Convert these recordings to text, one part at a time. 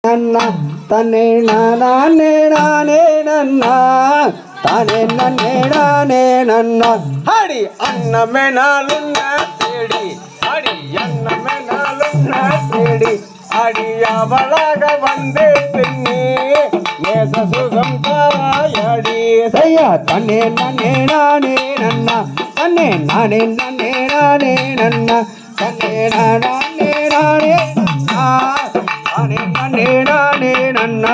நன்னா தன்னே நானே நானே நன்னா தானே நன்னே நானே நன்னா அடி அன்னமே நாளும் தேடி அடி அன்னமே நாளும் தேடி அடி அவளாக வந்தே பெண்ணே நேச சுகம் தாராயடி ஐயா தன்னே நன்னே நானே நன்னா தன்னே நானே நன்னே நானே நன்னா தன்னே நானே நானே நன்னா தானே நன்னே நானே நன்னா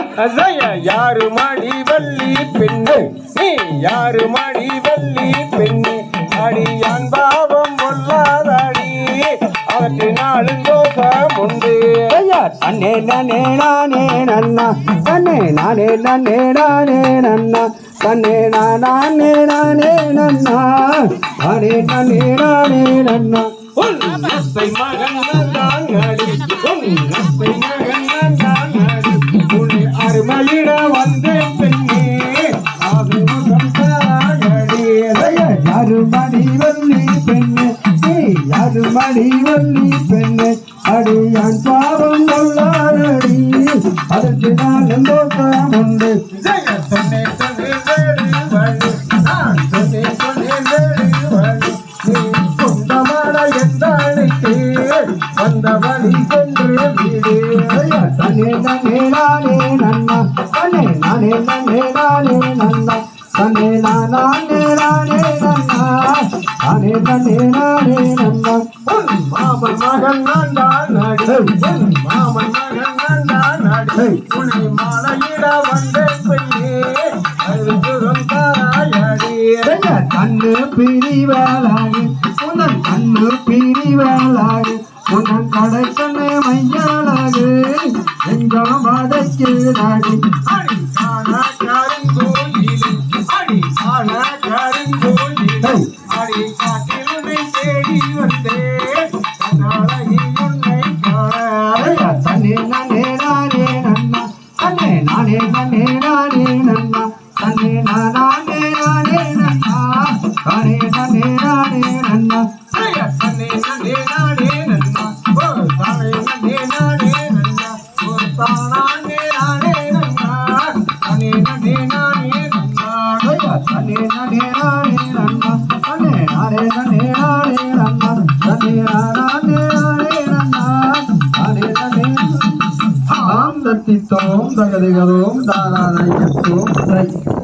யாரு மடி வள்ளி பெண்ணு நீ யாரு மடி வள்ளி பெண்ணு அடியான் பாவம் கொள்ளாதடி அவற்றினாலும் தோஷம் உண்டு தன்னே நன்னே நானே நன்னா தன்னே நானே நன்னே நானே நன்னா தன்னே நானே நானே நன்னா தானே நன்னே நானே நன்னா உன்னை மகன் தான் அடி உன்னை மகன் தான் அடி உன்னை அருமையிட வந்தே பெண்ணே அது முகம் தாராயடி யாரு மடி வள்ளி பெண்ணு யாரு மடி வள்ளி பெண்ணு அடியான் பாவம் கொள்ளாதடி அதற்கு நான் தோற்றம் உண்டு சொன்னே சொன்னே வேறு வழி நான் சொன்னே சொன்னே வேறு வழி நீ சொந்தமான எந்தாளுக்கு வந்த வழி சென்று வீடு தன்னே நன்னே நானே நன்னா தன்னே நானே நன்னே நானே நன்னா தன்னே நானே நானே நன்னா தானே நன்னே நானே நன்னா மாமன் மகன் நான் தான் அடி மாமன் மகன் நான் தான் அடி உன்னை மாலையிட வந்தே பெண்ணே அது சுகம் தாராயடி கண்ணு பிரிவலாகு உன்னன் கண்ணு பிரிவலாகு உன்னன் கடை கண்ணு மையாளாகு எங்கும் வதக்கு நாடு அடி ஆனா கருங்கோயிலே அடி ஆனா கருங்கோயிலே அடி காட்டிலுமை தேடி வந்தேன் கண்ணாலையில் உன்னை காண தன்னே நானே நானே நன்னா தன்னே நானே நன்னே நானே நன்னா தன்னே நானே நானே நன்னா தானே நன்னே நானே நன்னா தன்னை நன்னே நானே நன்னா ஓ தானே நன்னே நானே நன்னா ஓ தானே நானே நன்னா தன்னை நன்னே நானே நன்னா தன்னே நானே நானே நன்னா தன்னே நானே நன்னே நானே நன்னா தன்னே நானே நானே நன்னா தானே நன்னே ஆம் தத்தித்தோம் தகதிகதோம் தாராதையத்தோம்